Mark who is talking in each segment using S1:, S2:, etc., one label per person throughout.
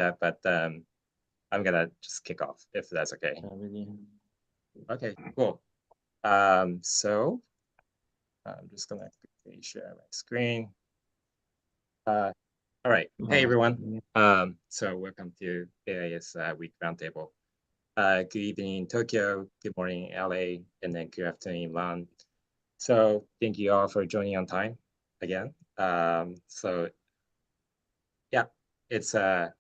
S1: that, but I'm gonna just kick off if that's okay. Okay, cool. So I'm just gonna quickly share my screen. All right. Hey everyone. So welcome to AIS Week Roundtable. Good evening in Tokyo, good morning in LA, and then good afternoon in Milan. So thank you all for joining on time again. So yeah, it's yeah.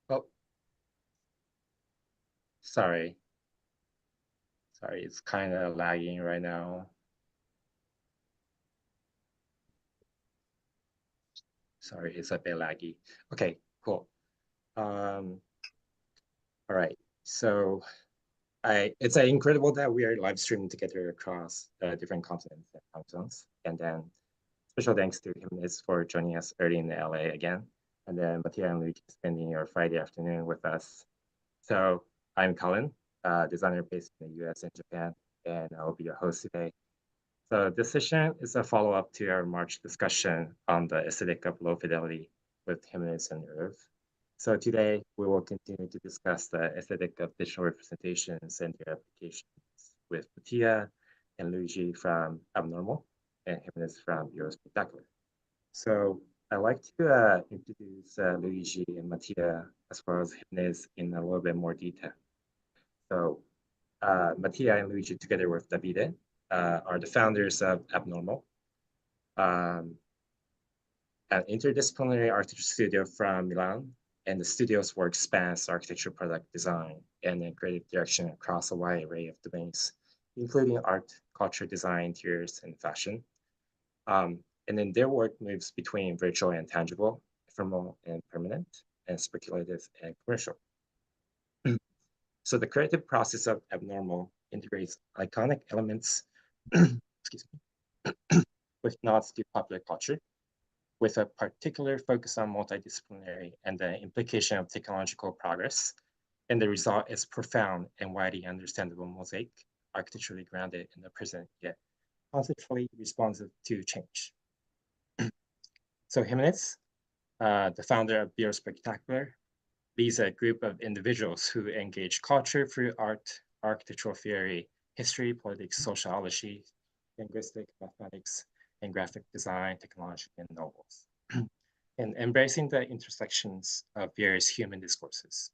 S1: Oh, sorry, it's kind of lagging right now. Sorry, it's a bit laggy. Okay, cool. All right, so it's incredible that we are live streaming together across different continents and time zones. And then special thanks to Jimenez for joining us early in LA again. And then Mattia and Luigi spending your Friday afternoon with us. So I'm Cullen, designer based in the US and Japan, and I'll be your host today. So this session is a follow-up to our March discussion on the aesthetic of low fidelity with Jimenez and Irv. So today we will continue to discuss the aesthetic of digital representations and their applications with Mattia and Luigi from Abnormal and Jimenez from Eurospectacular. So I'd like to introduce Luigi and Mattia as well as Jimenez in a little bit more detail. So Mattia and Luigi together with Davide are the founders of Abnormal, an interdisciplinary architecture studio from Milan, and the studio's work spans architecture, product design, and then creative direction across a wide array of domains, including art, culture, design, interiors, and fashion. And then their work moves between virtual and tangible, ephemeral and permanent, and speculative and commercial. So the creative process of Abnormal integrates iconic elements excuse me, with nods to popular culture, with a particular focus on multidisciplinary and the implication of technological progress. And the result is profound and widely understandable mosaic, architecturally grounded in the present, yet conceptually responsive to change. So Jimenez, the founder of Eurospectacular, leads a group of individuals who engage culture through art, architectural theory, history, politics, sociology, linguistics, mathematics, and graphic design, technology, and novels, and embracing the intersections of various human discourses.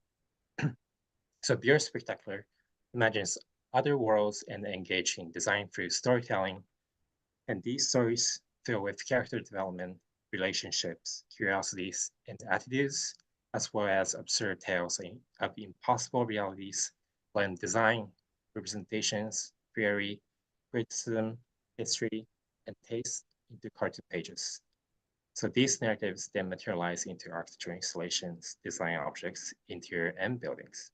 S1: So Eurospectacular imagines other worlds and engaging design through storytelling, and these stories fill with character development, relationships, curiosities, and attitudes, as well as absurd tales of impossible realities, blend design, representations, theory, criticism, history, and taste into cartoon pages. So these narratives then materialize into architectural installations, design objects, interior, and buildings.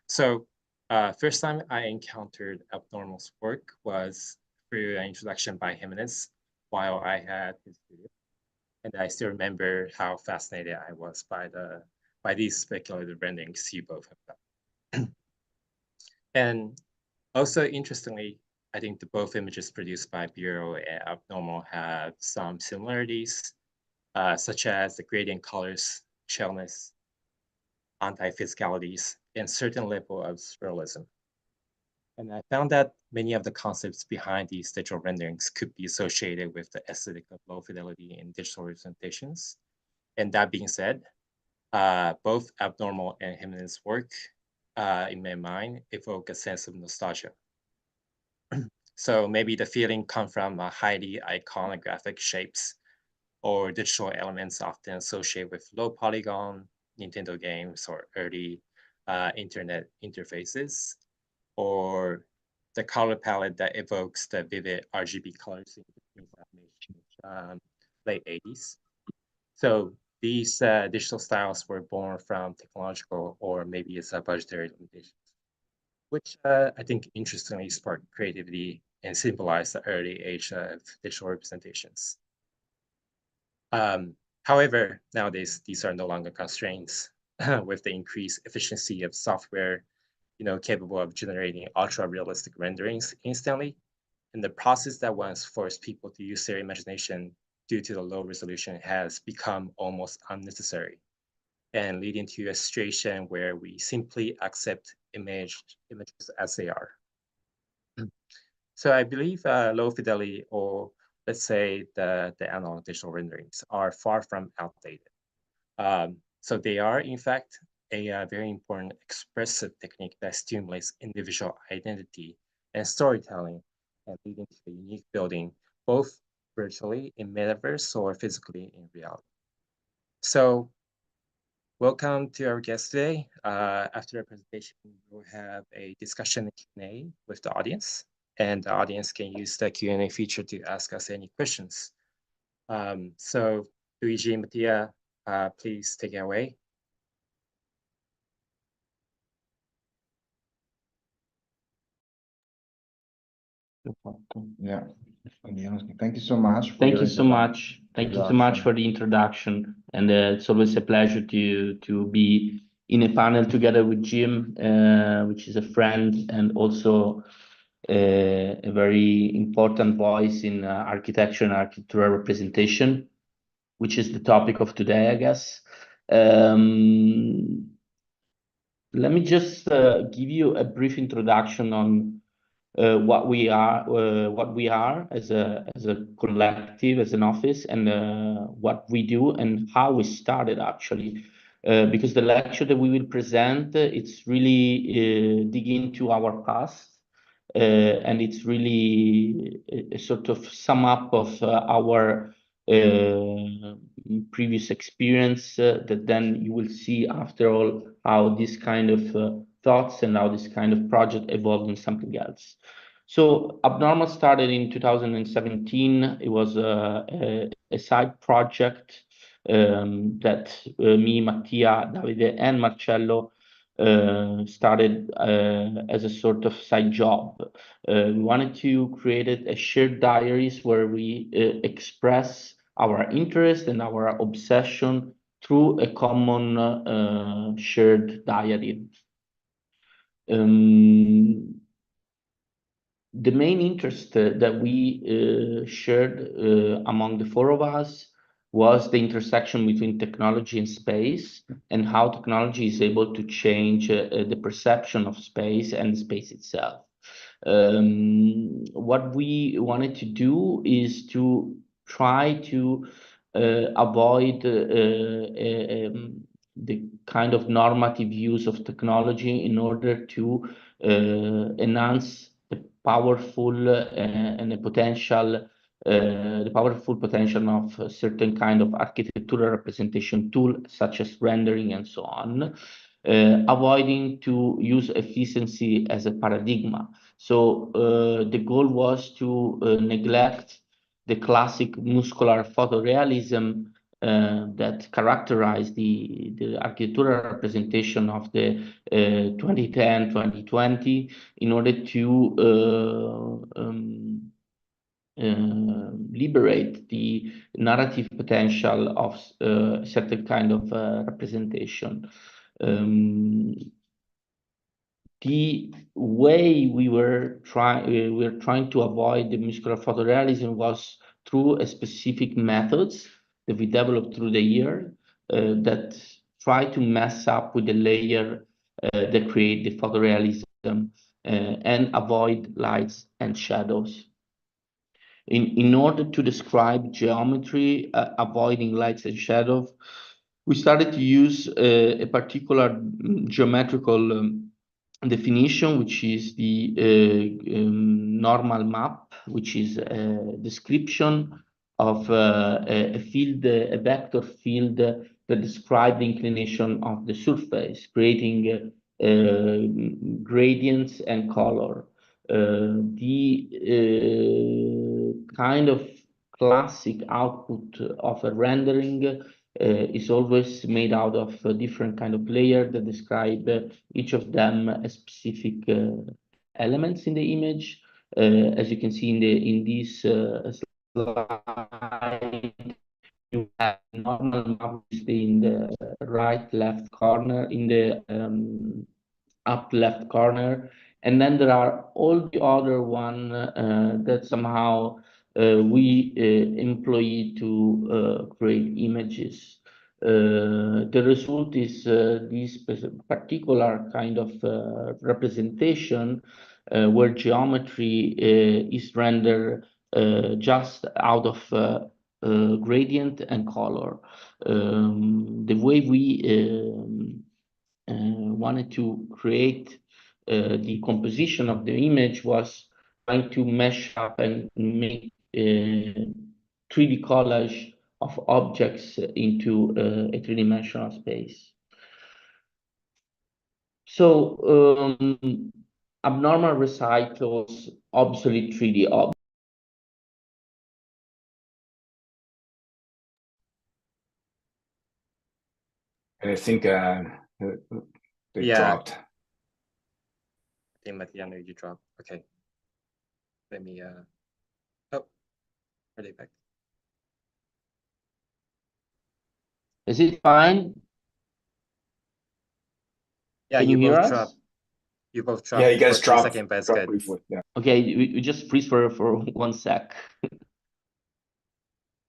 S1: So first time I encountered Abnormal's work was through an introduction by Jimenez while I had his studio. And I still remember how fascinated I was by these speculative renderings you both have done. And also interestingly, I think the both images produced by Bureau and Abnormal have some similarities, such as the gradient colors, shellness, anti-physicalities, and certain level of surrealism. And I found that many of the concepts behind these digital renderings could be associated with the aesthetic of low fidelity in digital representations. And that being said, both Abnormal and Jimenez's work, in my mind, evoke a sense of nostalgia. So maybe the feeling comes from highly iconographic shapes or digital elements often associated with low polygon Nintendo games or early internet interfaces, or the color palette that evokes the vivid RGB colors in late 80s. So these digital styles were born from technological or maybe it's a budgetary limitations, which I think interestingly sparked creativity and symbolized the early age of digital representations. However, nowadays, these are no longer constraints with the increased efficiency of software capable of generating ultra-realistic renderings instantly. And the process that once forced people to use their imagination due to the low resolution has become almost unnecessary, and leading to a situation where we simply accept images as they are. So I believe low fidelity, or let's say the analog digital renderings, are far from outdated. So they are, in fact, a very important expressive technique that stimulates individual identity and storytelling, and leading to a unique building, both virtually in metaverse or physically in reality. So welcome to our guest today. After the presentation, we'll have a discussion Q&A with the audience, and the audience can use the Q&A feature to ask us any questions. So Luigi and Mattia, please take it away.
S2: Yeah. Thank you so much.
S3: Thank you so much. Thank you so much for the introduction, and it's always a pleasure to be in a panel together with Jim, which is a friend and also a very important voice in architecture and architectural representation, which is the topic of today, I guess. Let me just give you a brief introduction on what we are as a collective, as an office, and what we do and how we started actually. Because the lecture that we will present, it's really digging into our past, and it's really a sort of sum up of our previous experience, that then you will see after all how this kind of thoughts and how this kind of project evolved in something else. So Abnormal started in 2017. It was a side project that me, Mattia, Davide, and Marcello started as a sort of side job. We wanted to create a shared diaries where we express our interest and our obsession through a common shared diary. The main interest that we shared among the four of us was the intersection between technology and space, and how technology is able to change the perception of space and space itself. What we wanted to do is to try to avoid the kind of normative use of technology in order to enhance the powerful and the powerful potential of a certain kind of architectural representation tool, such as rendering and so on, avoiding to use efficiency as a paradigm. So the goal was to neglect the classic muscular photorealism that characterized the architectural representation of the 2010-2020 in order to liberate the narrative potential of certain kind of representation. The way we were trying to avoid the muscular photorealism was through a specific methods that we developed through the year that try to mess up with the layer that create the photorealism and avoid lights and shadows. In order to describe geometry, avoiding lights and shadows, we started to use a particular geometrical definition, which is the normal map, which is a description of a field, a vector field that describes the inclination of the surface, creating gradients and color. The kind of classic output of a rendering is always made out of a different kind of layer that describe each of them as specific elements in the image. As you can see in this slide, you have normal map in the right left corner in the up left corner. And then there are all the other one that somehow we employ to create images. The result is this particular kind of representation where geometry is rendered just out of gradient and color. The way we wanted to create the composition of the image was trying to mesh up and make 3D collage of objects into a three-dimensional space. So abnormal recycles obsolete 3D objects.
S4: I think they dropped.
S1: I think Mattia, you dropped. Okay. Let me oh, are they back?
S3: Is it fine?
S1: Yeah,
S3: Can
S1: you
S3: hear
S1: both
S3: us?
S1: dropped. You both dropped.
S4: Yeah, you guys
S1: for a
S4: dropped.
S1: second, but it's
S4: dropped
S1: good.
S4: briefly. Yeah.
S3: Okay, we just freeze for 1 sec.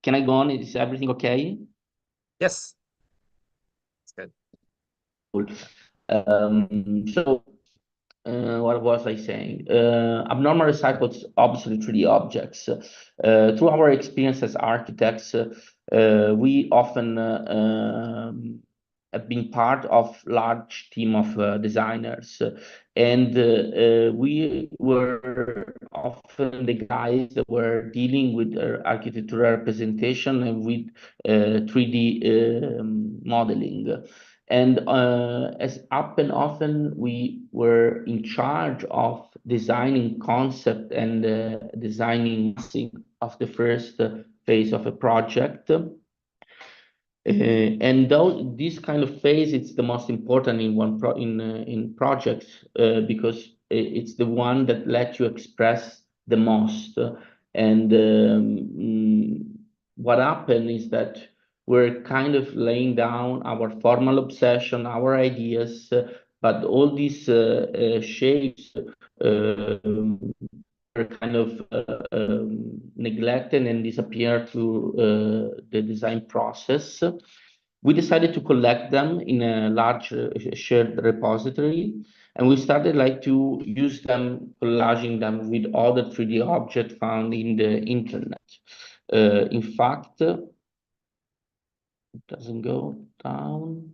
S3: Can I go on? Is everything okay?
S1: Yes. It's good.
S3: Cool. So what was I saying? Abnormal recycles obviously 3D objects. Through our experience as architects, we often have been part of large team of designers, and we were often the guys that were dealing with architectural representation and with 3D modeling. And as often we were in charge of designing concept and designing of the first phase of a project. And this kind of phase, it's the most important in projects because it's the one that lets you express the most. And what happened is that we're kind of laying down our formal obsession, our ideas, but all these shapes were kind of neglected and disappeared through the design process. We decided to collect them in a large shared repository, and we started to use them, collaging them with other 3D objects found in the internet. In fact, it doesn't go down.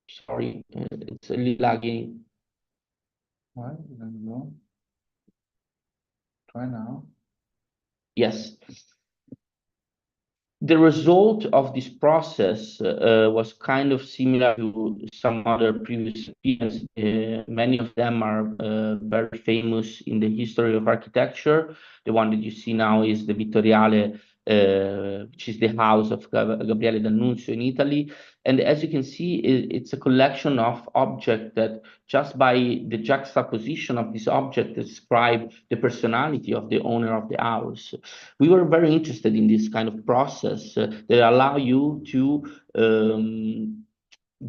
S3: Sorry, it's a little lagging.
S2: Why? It doesn't go. Try now.
S3: Yes. The result of this process was kind of similar to some other previous experience. Many of them are very famous in the history of architecture. The one that you see now is the Vittoriale, which is the house of Gabriele D'Annunzio in Italy. And as you can see, it's a collection of objects that just by the juxtaposition of this object describe the personality of the owner of the house. We were very interested in this kind of process that allow you to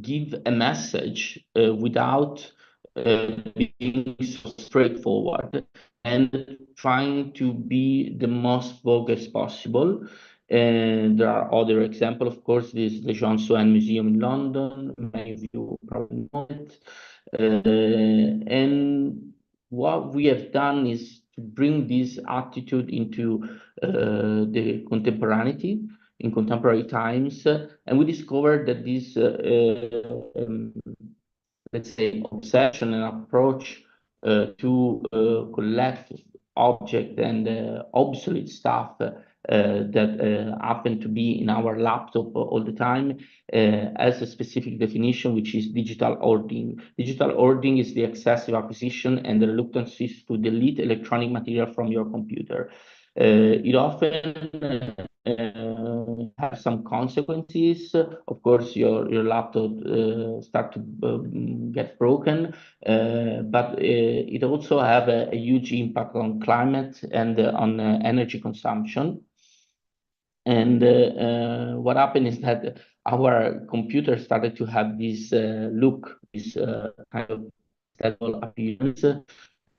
S3: give a message without being so straightforward and trying to be the most vogue as possible. And there are other examples, of course. This is the Jean Suen Museum in London. Many of you probably know it. And what we have done is to bring this attitude into the contemporaneity in contemporary times, and we discovered that this, let's say, obsession and approach to collect object and obsolete stuff that happen to be in our laptop all the time has a specific definition, which is digital hoarding. Digital hoarding is the excessive acquisition and the reluctance to delete electronic material from your computer. It often has some consequences. Of course, your laptop start to get broken, but it also have a huge impact on climate and on energy consumption. And what happened is that our computer started to have this look, this kind of stable appearance.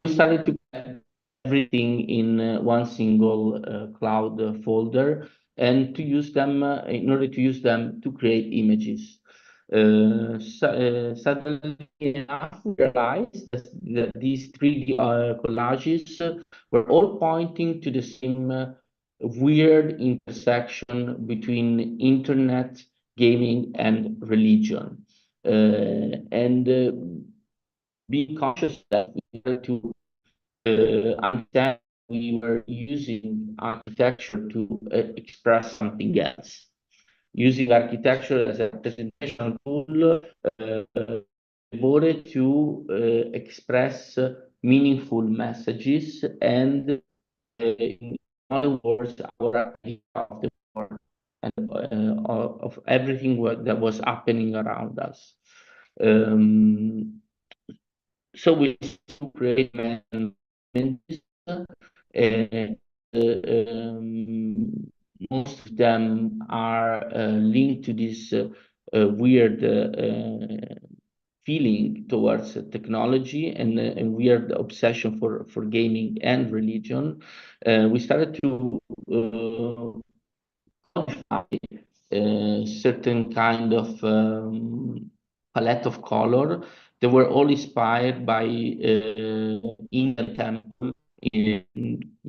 S3: We started to get everything in one single cloud folder, and to use them in order to use them to create images. Suddenly enough, we realized that these 3D collages were all pointing to the same weird intersection between internet, gaming, and religion. And being conscious that we had to understand we were using architecture to express something else. Using architecture as a representation tool devoted to express meaningful messages and, in other words, our idea of the world and of everything that was happening around us. So we create images, most of them are linked to this weird feeling towards technology and weird obsession for gaming and religion. We started to modify certain kind of palette of color. They were all inspired by Incan temple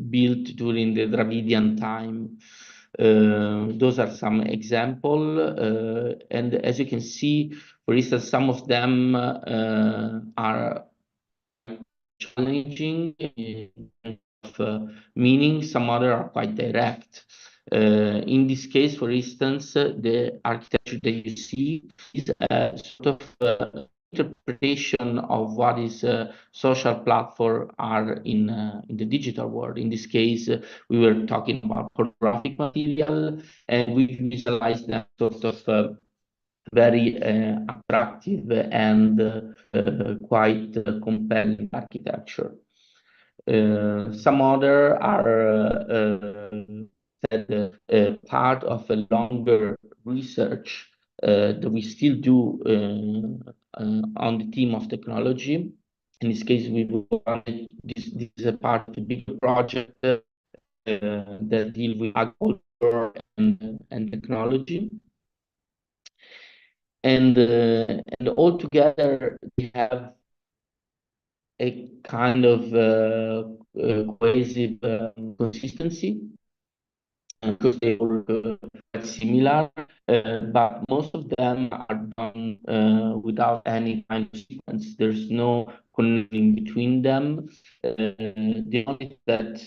S3: built during the Dravidian time. Those are some example, and as you can see, for instance, some of them are challenging in terms of meaning, some other are quite direct. In this case, for instance, the architecture that you see is a sort of interpretation of what is social platform are in the digital world. In this case, we were talking about pornographic material, and we visualized that sort of very attractive and quite compelling architecture. Some other are part of a longer research that we still do on the theme of technology. In this case, this is a part of a bigger project that deal with agriculture and technology. And all together, we have a kind of cohesive consistency, because they all quite similar, but most of them are done without any kind of sequence. There's no connection between them. The only that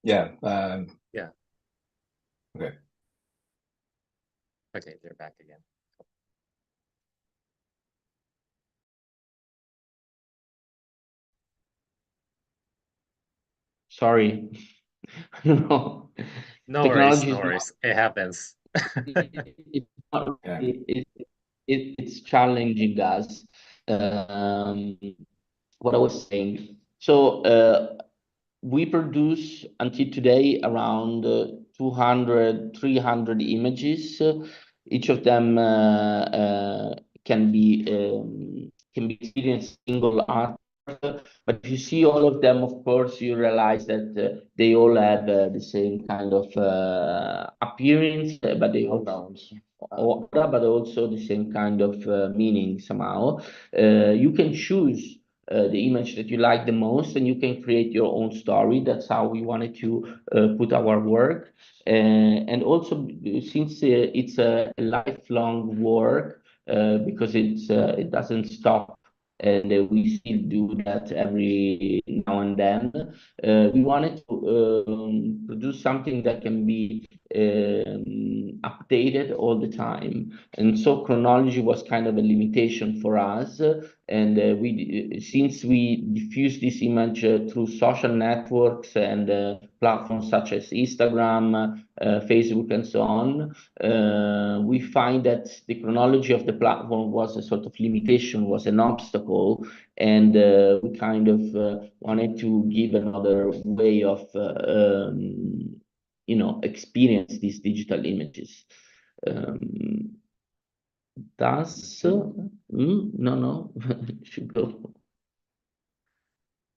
S4: Yeah.
S1: Yeah.
S4: Okay.
S1: Okay, they're back again.
S3: sorry. No
S1: worries,
S3: technology
S1: no
S3: is
S1: worries. It happens.
S3: it's not
S4: Yeah.
S3: it's challenging us. What I was saying. So we produce until today around 200, 300 images. Each of them can be experienced single art. But if you see all of them, of course, you realize that they all have the same kind of appearance, but they also the same kind of meaning somehow. You can choose the image that you like the most, and you can create your own story. That's how we wanted to put our work. And also, since it's a lifelong work, because it doesn't stop, and we still do that every now and then. We wanted to produce something that can be updated all the time. And so chronology was kind of a limitation for us. And since we diffuse this image through social networks and platforms such as Instagram, Facebook, and so on, we find that the chronology of the platform was a sort of limitation, was an obstacle, and we kind of wanted to give another way of experience these digital images. No, should go.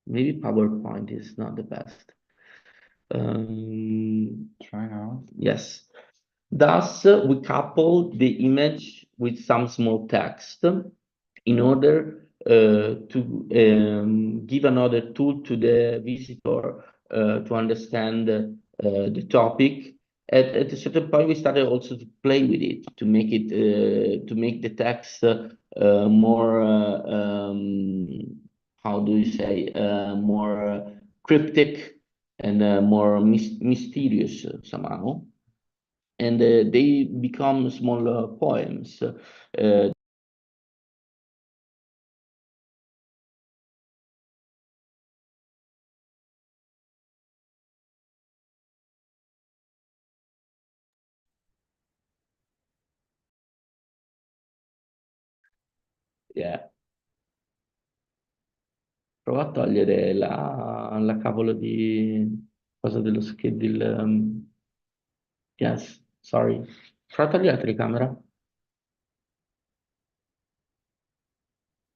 S3: Maybe PowerPoint is not the best.
S2: Try now.
S3: Yes. Thus, we couple the image with some small text in order to give another tool to the visitor to understand the topic. At a certain point, we started also to play with it, to make the text more how do you say, more cryptic and more mysterious somehow. And they become small poems. Yeah. Prova a togliere la cavolo di cosa dello schedule. Yes, sorry. Prova a togliere la telecamera.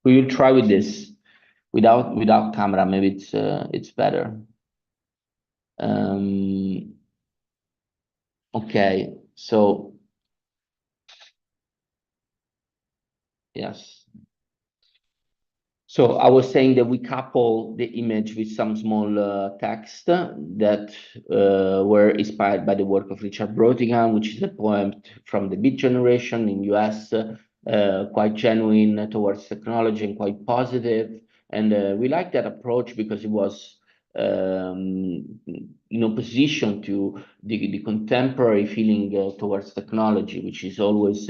S3: We will try with this without camera. Maybe it's better. Okay, so yes. So I was saying that we couple the image with some small text that were inspired by the work of Richard Brotigan, which is a poem from the Beat generation in US, quite genuine towards technology and quite positive. And we like that approach because it was in opposition to the contemporary feeling towards technology, which is always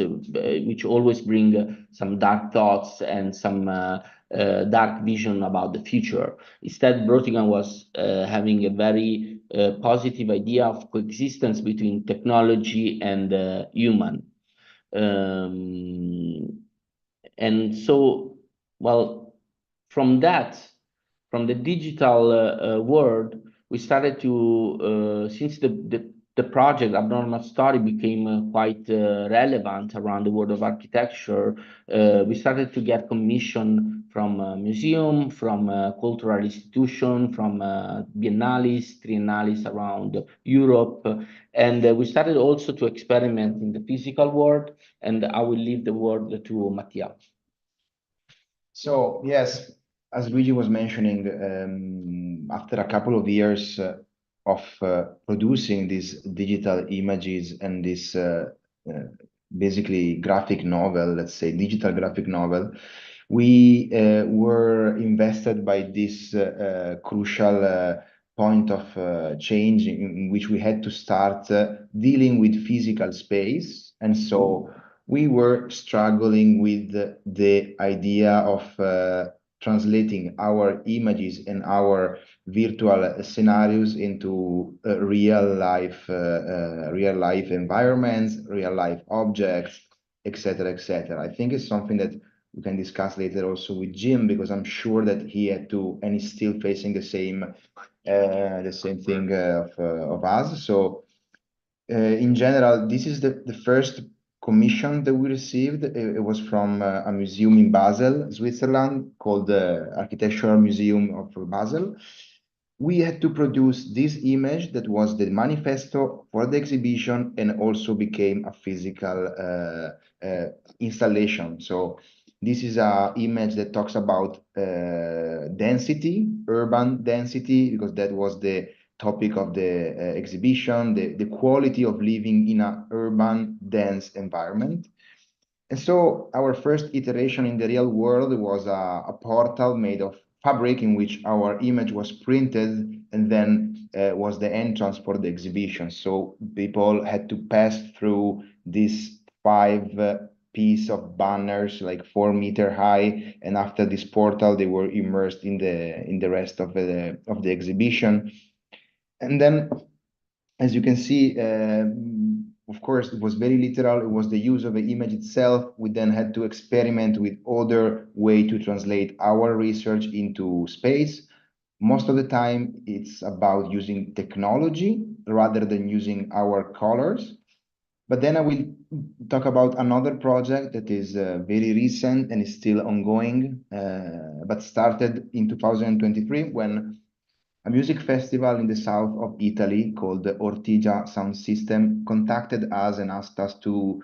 S3: bring some dark thoughts and some dark vision about the future. Instead, Brotigan was having a very positive idea of coexistence between technology and human. And so, well, from the digital world, we started to, since the project Abnormal Story became quite relevant around the world of architecture, we started to get commission from a museum, from a cultural institution, from biennales, triennales around Europe. And we started also to experiment in the physical world. And I will leave the word to Mattia.
S5: So, yes, as Luigi was mentioning, after a couple of years of producing these digital images and this basically graphic novel, let's say digital graphic novel, we were invested by this crucial point of change in which we had to start dealing with physical space. And so we were struggling with the idea of translating our images and our virtual scenarios into real life environments, real life objects, etc., etc. I think it's something that we can discuss later also with Jim, because I'm sure that he had to, and he's still facing the same thing of us. So in general, this is the first commission that we received. It was from a museum in Basel, Switzerland, called the Architectural Museum of Basel. We had to produce this image that was the manifesto for the exhibition and also became a physical installation. So this is an image that talks about density, urban density, because that was the topic of the exhibition, the quality of living in an urban, dense environment. And so our first iteration in the real world was a portal made of fabric in which our image was printed and then was the entrance for the exhibition. So people had to pass through this 5 piece of banners, like 4-meter high, and after this portal, they were immersed in the rest of the exhibition. And then, as you can see, of course, it was very literal. It was the use of the image itself. We then had to experiment with other way to translate our research into space. Most of the time, it's about using technology rather than using our colors. But then I will talk about another project that is very recent and is still ongoing, but started in 2023 when a music festival in the south of Italy called the Ortigia Sound System contacted us and asked us to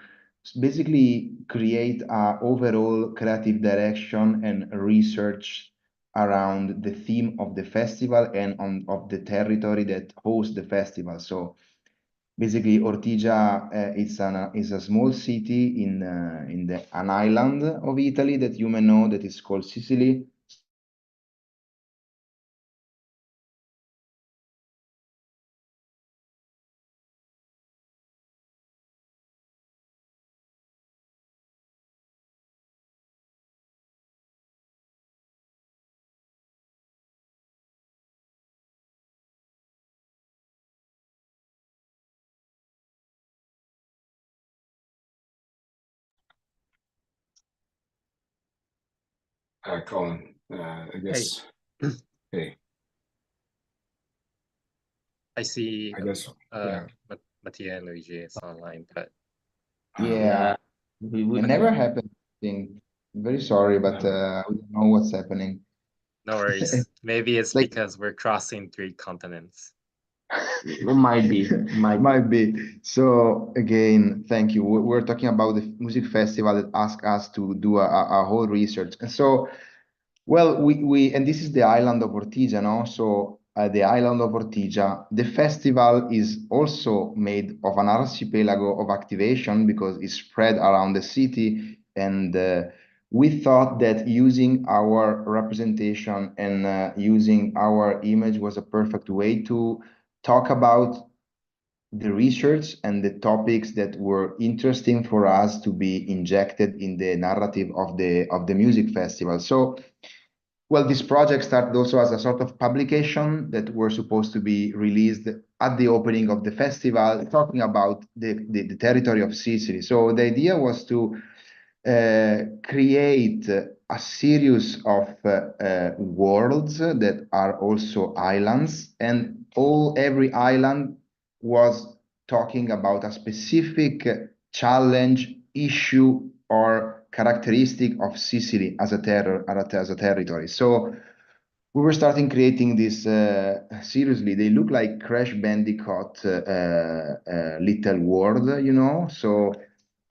S5: basically create an overall creative direction and research around the theme of the festival and of the territory that hosts the festival. So basically, Ortigia is a small city in an island of Italy that you may know that is called Sicily.
S4: Cullen, I guess. Hey,
S1: I see
S4: I guess. Yeah.
S1: Mattia and Luigi is online, but
S5: Yeah,
S3: we
S5: it
S3: would
S5: never happened. I'm very sorry, but we don't know what's happening.
S1: no worries. Maybe it's
S5: Like-
S1: because we're crossing 3 continents.
S3: It might be.
S5: Might be. So again, thank you. We're talking about the music festival that asked us to do a whole research. And so, well, and this is the island of Ortigia, no? So the island of Ortigia, the festival is also made of an archipelago of activation because it's spread around the city. And we thought that using our representation and using our image was a perfect way to talk about the research and the topics that were interesting for us to be injected in the narrative of the music festival. So, well, this project started also as a sort of publication that were supposed to be released at the opening of the festival, talking about the territory of Sicily. So the idea was to create a series of worlds that are also islands, and every island was talking about a specific challenge, issue, or characteristic of Sicily as a territory. So we were starting creating this seriously. They look like Crash Bandicoot little world, you know. So,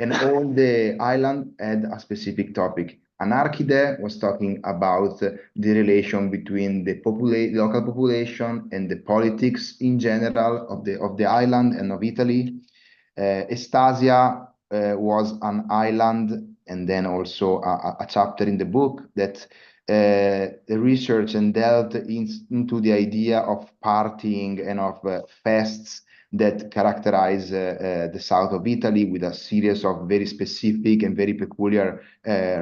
S5: and all the island had a specific topic. Anarchide was talking about the relation between the local population and the politics in general of the island and of Italy. Estasia was an island, and then also a chapter in the book that research and delved into the idea of partying and of fests that characterize the south of Italy, with a series of very specific and very peculiar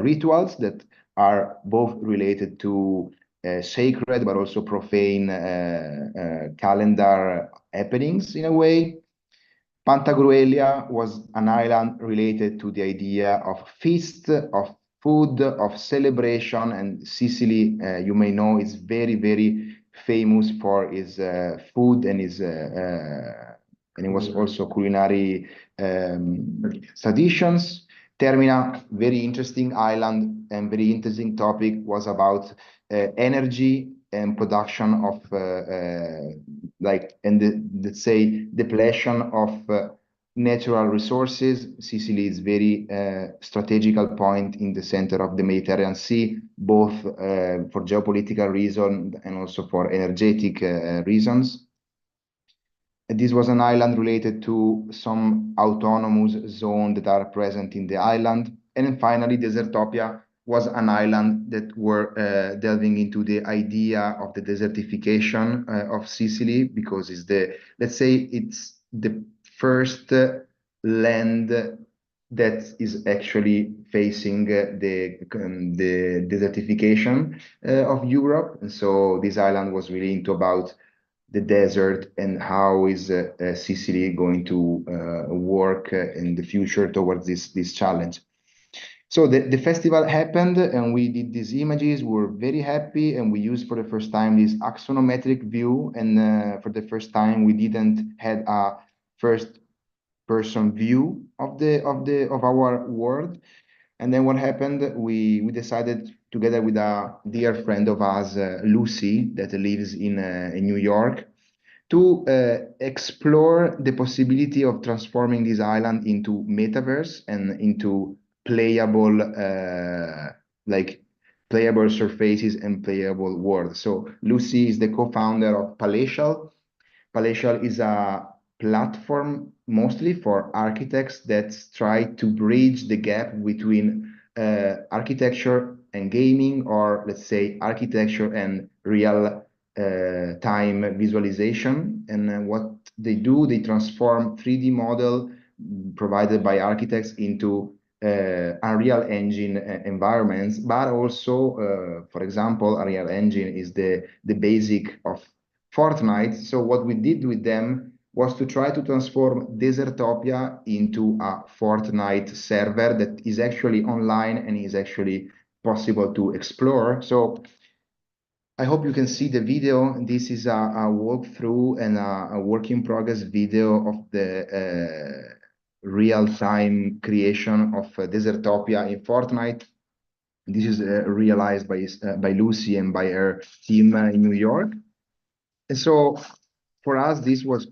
S5: rituals that are both related to sacred but also profane calendar happenings in a way. Pantagruelia was an island related to the idea of feast, of food, of celebration, and Sicily, you may know, is very, very famous for its food and it was also culinary traditions. Termina, very interesting island and very interesting topic, was about energy and production of let's say depletion of natural resources. Sicily is very strategical point in the center of the Mediterranean Sea, both for geopolitical reasons and also for energetic reasons. This was an island related to some autonomous zones that are present in the island. And then finally, Desertopia was an island that were delving into the idea of the desertification of Sicily, because it's let's say it's the first land that is actually facing the desertification of Europe. And so this island was really into about the desert and how is Sicily going to work in the future towards this challenge. So the festival happened and we did these images. We were very happy, and we used for the first time this axonometric view. And for the first time, we didn't had a first person view of our world. And then what happened, we decided together with a dear friend of us, Lucy, that lives in New York, to explore the possibility of transforming this island into metaverse and into playable playable surfaces and playable worlds. So Lucy is the co-founder of Palatial. Palatial is a platform mostly for architects that try to bridge the gap between architecture and gaming, or let's say architecture and real time visualization. And what they do, they transform 3D model provided by architects into Unreal Engine environments, but also, for example, Unreal Engine is the basic of Fortnite. So what we did with them was to try to transform Desertopia into a Fortnite server that is actually online and is actually possible to explore. So I hope you can see the video. This is a walkthrough and a work in progress video of the real-time creation of Desertopia in Fortnite. This is realized by Lucy and by her team in New York. And so for us, this was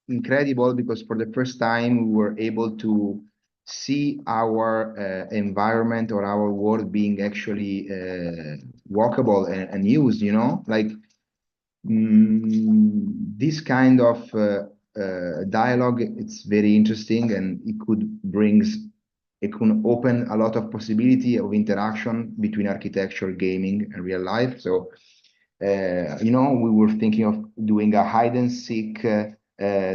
S5: incredible because for the first time, we were able to see our environment or our world being actually walkable and used, you know, like this kind of dialogue. It's very interesting, and it could open a lot of possibility of interaction between architecture, gaming, and real life. So, you know, we were thinking of doing a hide and seek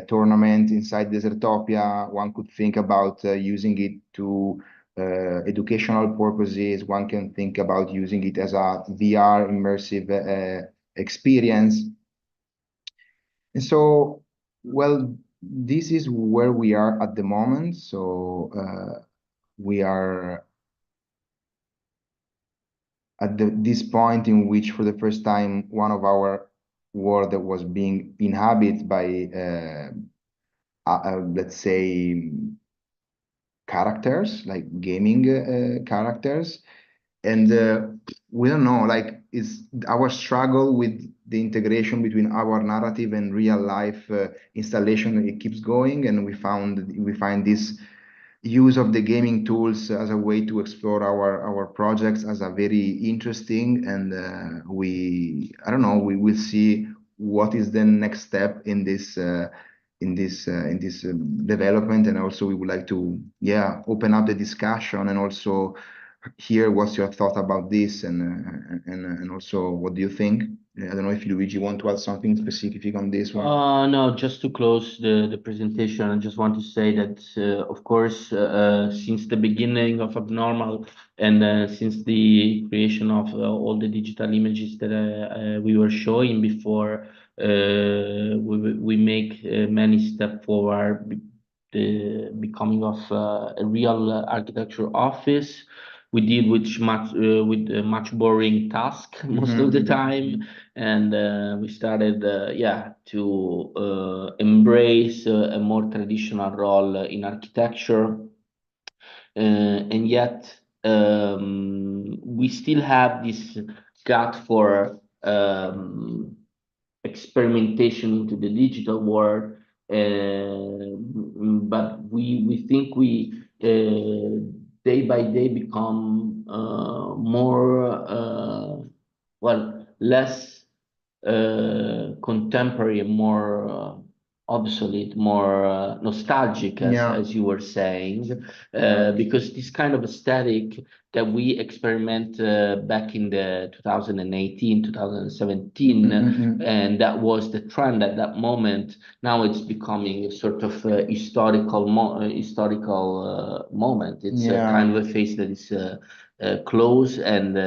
S5: tournament inside Desertopia. One could think about using it to educational purposes. One can think about using it as a VR immersive experience. And so, well, this is where we are at the moment. So we are at this point in which, for the first time, one of our world that was being inhabited by, let's say, characters, like gaming characters. And we don't know, like, it's our struggle with the integration between our narrative and real life installation. It keeps going, and we find this use of the gaming tools as a way to explore our projects as a very interesting. And I don't know, we will see what is the next step in this development. And also we would like to open up the discussion and also hear what's your thought about this, and also what do you think? I don't know if Luigi want to add something specific on this one.
S3: No, just to close the presentation, I just want to say that, of course, since the beginning of Abnormal and since the creation of all the digital images that we were showing before, we make many steps forward, the becoming of a real architecture office. We deal with much boring task most of the time, and we started to embrace a more traditional role in architecture, and yet we still have this gut for experimentation into the digital world, but we think we day by day become less contemporary and more obsolete, more nostalgic, as you were saying, because this kind of aesthetic that we experiment back in the 2018, 2017, and that was the trend at that moment. Now it's becoming a sort of historical moment. It's a kind of a phase that is close, and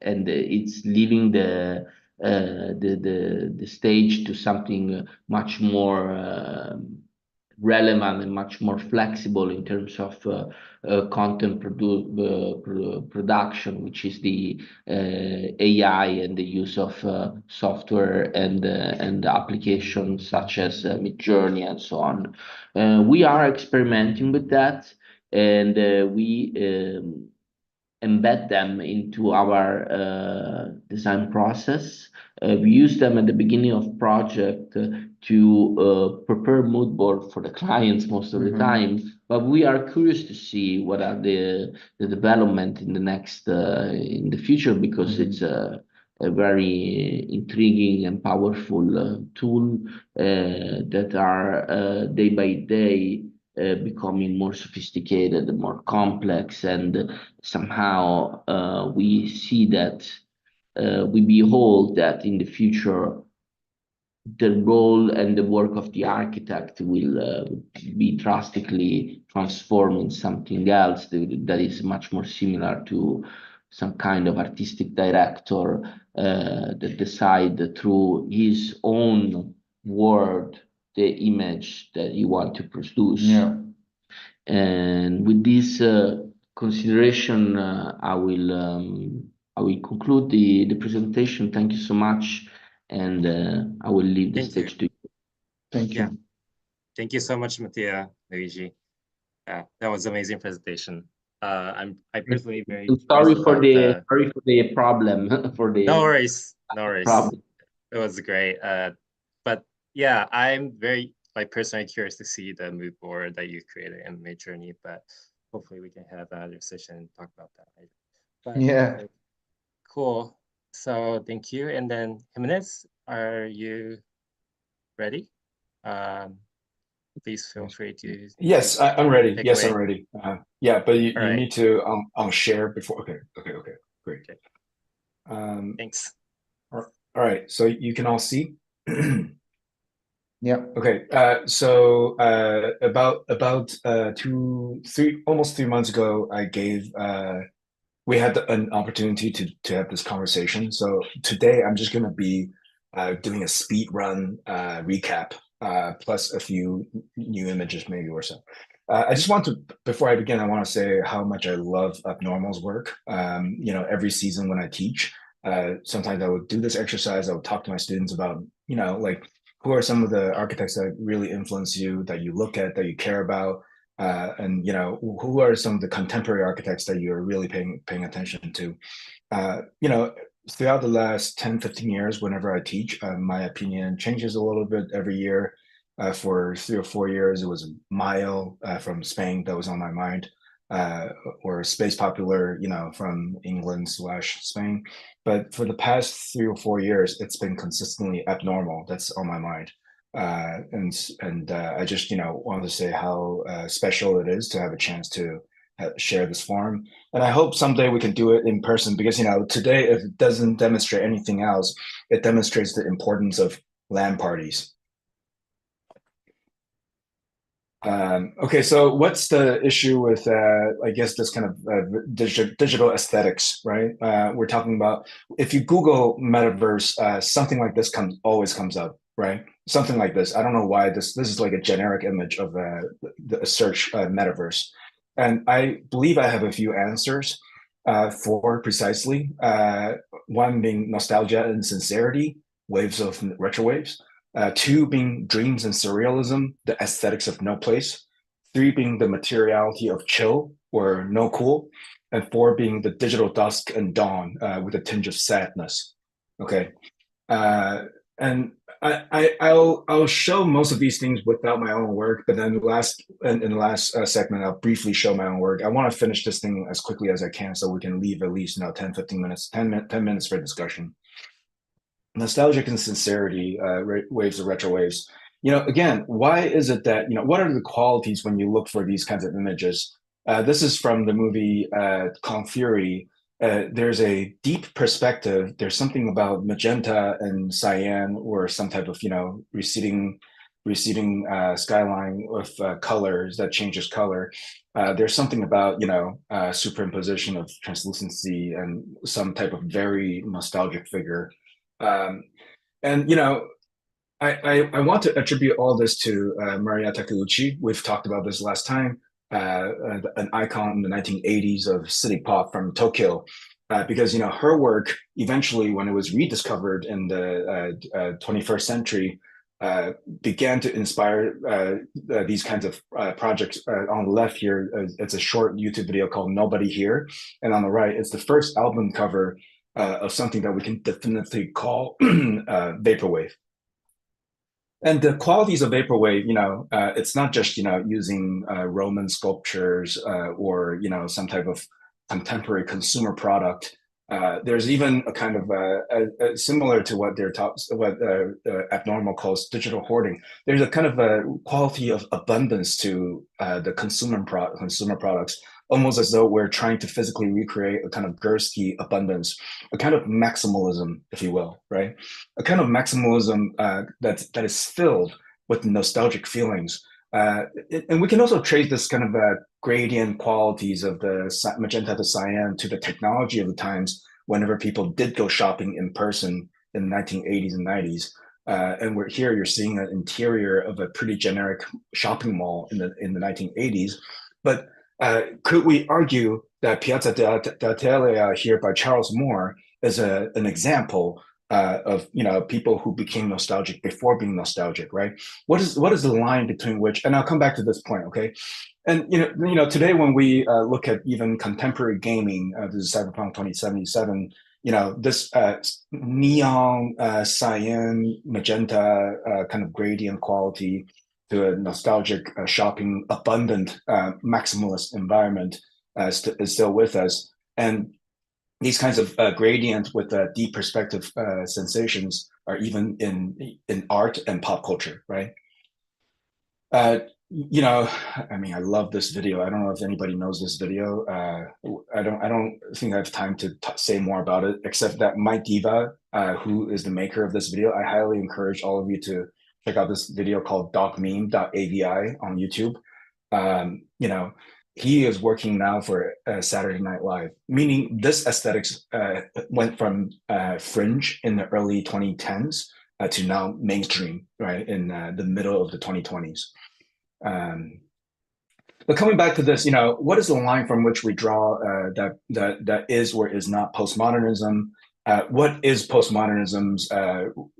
S3: it's leaving the stage to something much more relevant and much more flexible in terms of content production, which is the AI and the use of software and applications such as Midjourney and so on. We are experimenting with that, and we embed them into our design process. We use them at the beginning of project to prepare mood board for the clients most of the time, but we are curious to see what are the development in the next in the future, because it's a very intriguing and powerful tool that are day by day becoming more sophisticated and more complex, and somehow we see that we behold that in the future the role and the work of the architect will be drastically transformed in something else that is much more similar to some kind of artistic director that decide through his own word the image that you want to produce. And with this consideration, I will conclude the presentation. Thank you so much, and I will leave the stage to you.
S5: Thank you.
S1: Thank you so much, Mattia, Luigi. That was an amazing presentation. I personally very
S3: sorry for the problem for the
S1: no worries.
S3: problem.
S1: It was great. But yeah, I'm very personally curious to see the mood board that you created in Midjourney, but hopefully we can have another session and talk about that later. But, cool. So thank you. And then Jimenez, are you ready? Please feel free to.
S4: Yes, I'm ready. Yes, I'm ready. Yeah, but you need to share before. Okay, great.
S1: Okay.
S4: Thanks. All right, so you can all see.
S5: Yeah.
S4: Okay. So about almost 3 months ago, we had an opportunity to have this conversation. So today I'm just going to be doing a speed run recap plus a few new images maybe or so. I just want to, before I begin, I want to say how much I love Abnormal's work. Every season when I teach, sometimes I would do this exercise. I would talk to my students about, who are some of the architects that really influence you, that you look at, that you care about, and who are some of the contemporary architects that you're really paying attention to. Throughout the last 10, 15 years, whenever I teach, my opinion changes a little bit every year. For 3 or 4 years, it was Mayo from Spain that was on my mind, or Space Popular, from England/Spain. But for the past 3 or 4 years, it's been consistently Abnormal that's on my mind. And I just, wanted to say how special it is to have a chance to share this forum. And I hope someday we can do it in person, because, today, if it doesn't demonstrate anything else, it demonstrates the importance of LAN parties. Okay, so what's the issue with, I guess, this kind of digital aesthetics, right? We're talking about, if you Google metaverse, something like this always comes up, right? Something like this. I don't know why this is like a generic image of the search metaverse. And I believe I have a few answers for precisely. One being nostalgia and sincerity, waves of retro waves. 2 being dreams and surrealism, the aesthetics of no place. 3 being the materiality of chill or no cool. And 4 being the digital dusk and dawn with a tinge of sadness. Okay. And I'll show most of these things without my own work, but then in the last segment, I'll briefly show my own work. I want to finish this thing as quickly as I can so we can leave at least 10, 15 minutes, 10 minutes for discussion. Nostalgic and sincerity, waves of retro waves. again, why is it that, what are the qualities when you look for these kinds of images? This is from the movie Kung Fury. There's a deep perspective. There's something about magenta and cyan, or some type of, receding skyline with colors that changes color. There's something about, superimposition of translucency and some type of very nostalgic figure. And, I want to attribute all this to Maria Takeuchi. We've talked about this last time. An icon in the 1980s of city pop from Tokyo, because her work eventually, when it was rediscovered in the 21st century, began to inspire these kinds of projects. On the left here, it's a short YouTube video called "Nobody Here," and on the right, it's the first album cover of something that we can definitely call vaporwave. And the qualities of vaporwave, it's not just, using Roman sculptures or, some type of contemporary consumer product. There's even a kind of similar to what Abnormal calls digital hoarding. There's a kind of a quality of abundance to the consumer products, almost as though we're trying to physically recreate a kind of Gursky abundance, a kind of maximalism, if you will, right? A kind of maximalism that is filled with nostalgic feelings. And we can also trace this kind of gradient qualities of the magenta to cyan to the technology of the times whenever people did go shopping in person in the 1980s and 90s. And you're seeing an interior of a pretty generic shopping mall in the 1980s. But could we argue that Piazza d'Italia here by Charles Moore is an example of people who became nostalgic before being nostalgic, right? What is the line between which? And I'll come back to this point, okay? And today when we look at even contemporary gaming, this is Cyberpunk 2077. This neon, cyan, magenta kind of gradient quality to a nostalgic, shopping, abundant, maximalist environment is still with us. And these kinds of gradient with deep perspective sensations are even in art and pop culture, right? I love this video. I don't know if anybody knows this video. I don't think I have time to say more about it, except that Mike Diva, who is the maker of this video, I highly encourage all of you to check out this video called dogmeme.avi on YouTube. He is working now for Saturday Night Live, meaning this aesthetics went from fringe in the early 2010s to now mainstream, right, in the middle of the 2020s. But coming back to this, what is the line from which we draw that is or is not postmodernism? What is postmodernism's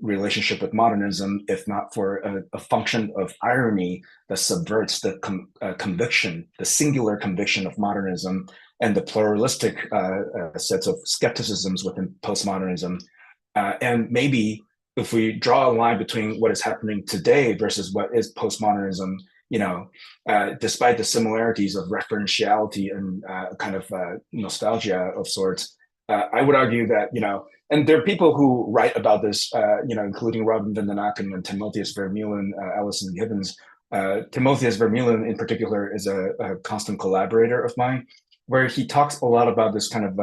S4: relationship with modernism, if not for a function of irony that subverts the conviction, the singular conviction of modernism, and the pluralistic sets of skepticisms within postmodernism? And maybe if we draw a line between what is happening today versus what is postmodernism, despite the similarities of referentiality and kind of nostalgia of sorts, I would argue that, and there are people who write about this, including Robin van den Aken and Timotheus Vermeulen, Alison Gibbons. Timotheus Vermeulen in particular is a constant collaborator of mine, where he talks a lot about this kind of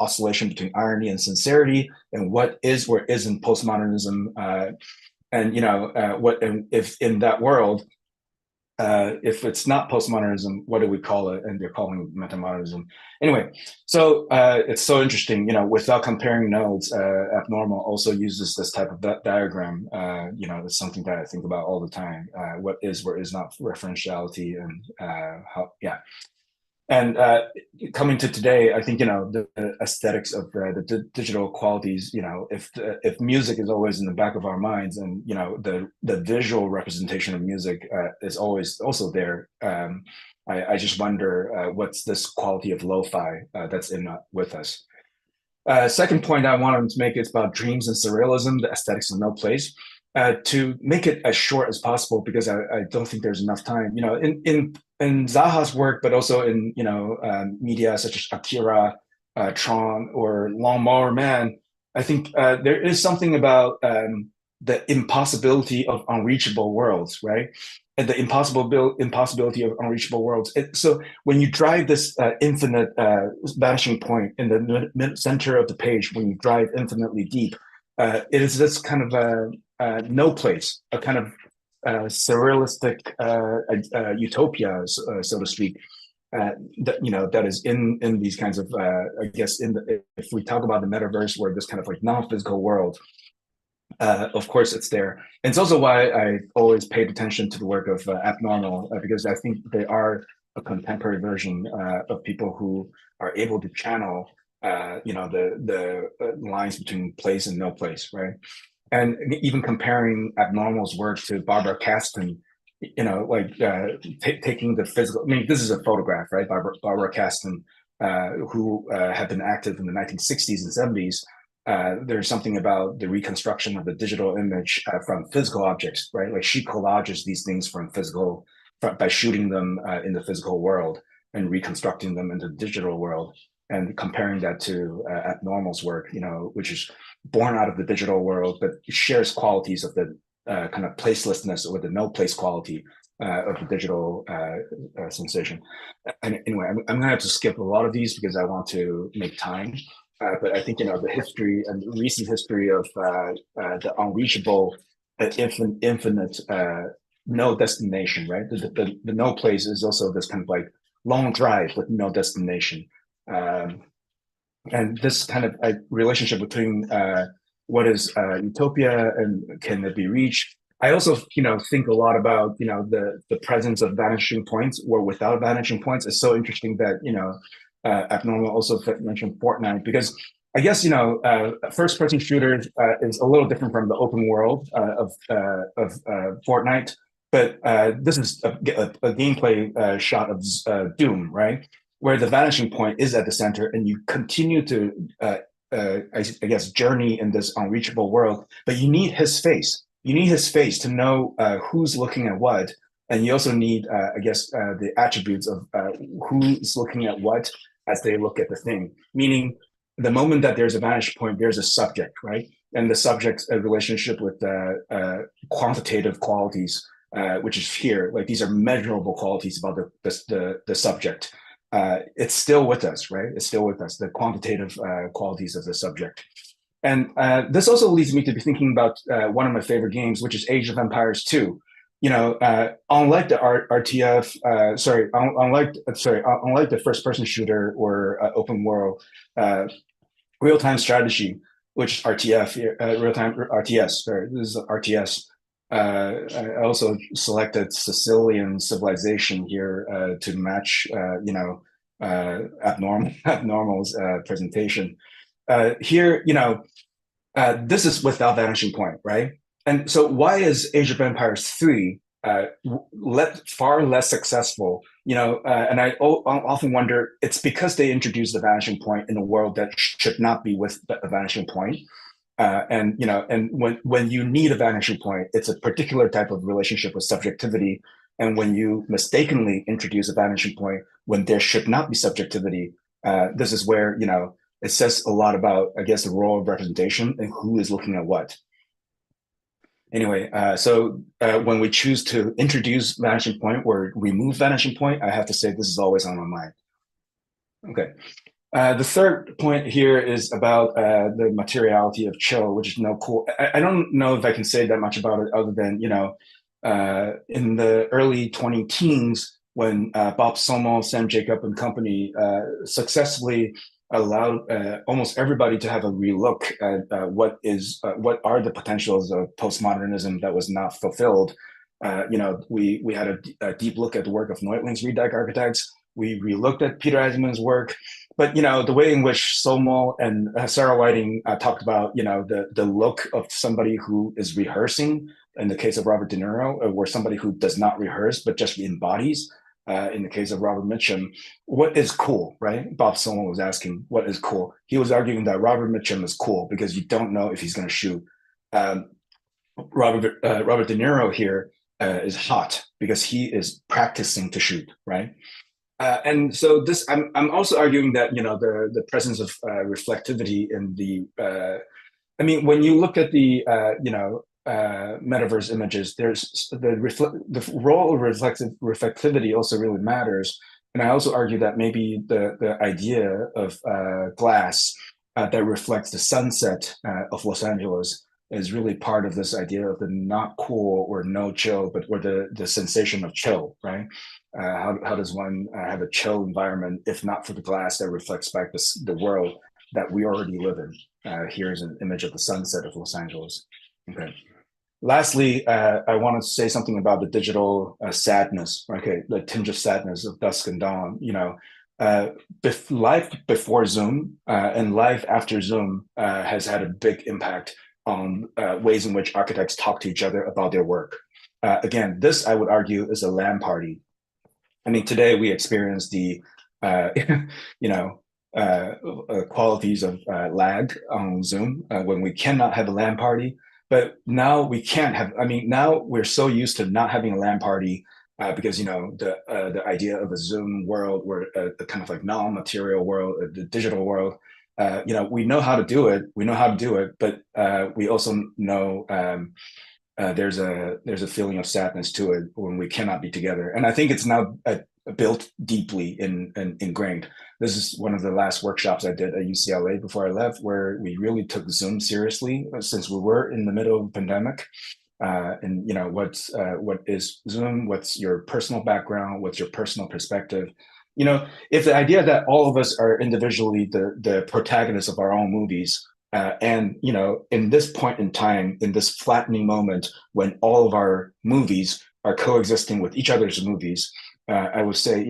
S4: oscillation between irony and sincerity and what is or isn't postmodernism. And if in that world, if it's not postmodernism, what do we call it? And they're calling it metamodernism. Anyway, so it's so interesting, without comparing nodes, Abnormal also uses this type of diagram. It's something that I think about all the time. What is or is not referentiality, and how, yeah. And coming to today, I think, the aesthetics of the digital qualities, if music is always in the back of our minds, and, the visual representation of music is always also there, I just wonder what's this quality of lo-fi that's with us. Second point I wanted to make is about dreams and surrealism, the aesthetics of no place. To make it as short as possible, because I don't think there's enough time, in Zaha's work, but also in, media such as Akira, Tron, or Lawnmower Man, I think there is something about the impossibility of unreachable worlds, right? And the impossibility of unreachable worlds. So when you drive this infinite vanishing point in the center of the page, when you drive infinitely deep, it is this kind of no place, a kind of surrealistic utopia, so to speak, that is in these kinds of I guess if we talk about the metaverse, where this kind of like non-physical world, of course it's there. And it's also why I always paid attention to the work of Abnormal, because I think they are a contemporary version of people who are able to channel the lines between place and no place, right? And even comparing Abnormal's work to Barbara Kasten, taking the physical, I mean, this is a photograph, right? Barbara Kasten, who had been active in the 1960s and 70s. There's something about the reconstruction of the digital image from physical objects, right? Like she collages these things from physical, by shooting them in the physical world and reconstructing them into the digital world, and comparing that to Abnormal's work, which is born out of the digital world, but shares qualities of the kind of placelessness or the no place quality of the digital sensation. And anyway, I'm going to have to skip a lot of these because I want to make time. But I think, the history and recent history of the unreachable, infinite, no destination, right? The no place is also this kind of like long drive with no destination. And this kind of relationship between what is utopia and can it be reached. I also, think a lot about, the presence of vanishing points or without vanishing points. It's so interesting that, Abnormal also mentioned Fortnite, because I guess, first-person shooter is a little different from the open world of Fortnite, but this is a gameplay shot of Doom, right? Where the vanishing point is at the center, and you continue to, I guess, journey in this unreachable world. But you need his face. You need his face to know who's looking at what, and you also need, I guess, the attributes of who's looking at what as they look at the thing. Meaning, the moment that there's a vanishing point, there's a subject, right? And the subject's relationship with quantitative qualities, which is here. Like these are measurable qualities about the subject. It's still with us, right? It's still with us, the quantitative qualities of the subject. And this also leads me to be thinking about one of my favorite games, which is Age of Empires 2. Unlike the unlike the first-person shooter or open world real-time strategy, which RTS, sorry, this is RTS. I also selected Sicilian civilization here to match, Abnormal's presentation. Here, this is without vanishing point, right? And so why is Age of Empires 3 far less successful? And I often wonder, it's because they introduced the vanishing point in a world that should not be with a vanishing point. And when you need a vanishing point, it's a particular type of relationship with subjectivity. And when you mistakenly introduce a vanishing point when there should not be subjectivity, this is where, it says a lot about, I guess, the role of representation and who is looking at what. Anyway, so when we choose to introduce vanishing point or remove vanishing point, I have to say this is always on my mind. Okay. The third point here is about the materiality of chill, which is cool. I don't know if I can say that much about it other than, in the early 20-teens, when Bob Somel, Sam Jacob and company successfully allowed almost everybody to have a relook at what are the potentials of postmodernism that was not fulfilled. We had a deep look at the work of Neutling's Redeck architects. We relooked at Peter Eisenman's work, but the way in which Somel and Sarah Whiting talked about the look of somebody who is rehearsing in the case of Robert De Niro, or somebody who does not rehearse but just embodies. In the case of Robert Mitchum, what is cool, right? Bob Somel was asking, what is cool? He was arguing that Robert Mitchum is cool because you don't know if he's going to shoot. Robert De Niro here is hot because he is practicing to shoot, right? And so this, I'm also arguing that the presence of reflectivity in the, when you look at the metaverse images, there's the role of reflectivity also really matters. And I also argue that maybe the idea of glass that reflects the sunset of Los Angeles is really part of this idea of the not cool or no chill, but or the sensation of chill, right? How does one have a chill environment if not for the glass that reflects back the world that we already live in? Here's an image of the sunset of Los Angeles. Okay. Lastly, I want to say something about the digital sadness, okay, the tinge of sadness of dusk and dawn. You know, life before Zoom and life after Zoom has had a big impact on ways in which architects talk to each other about their work. Again, this I would argue is a LAN party. I mean, today we experience the, qualities of lag on Zoom when we cannot have a LAN party. But now we can't have. I mean, now we're so used to not having a LAN party because the idea of a Zoom world, or a kind of like non-material world, the digital world. We know how to do it. We know how to do it, but we also know there's a feeling of sadness to it when we cannot be together. And I think it's now built deeply ingrained. This is one of the last workshops I did at UCLA before I left, where we really took Zoom seriously since we were in the middle of a pandemic. And what is Zoom? What's your personal background? What's your personal perspective? If the idea that all of us are individually the protagonists of our own movies, and in this point in time, in this flattening moment when all of our movies are coexisting with each other's movies, I would say,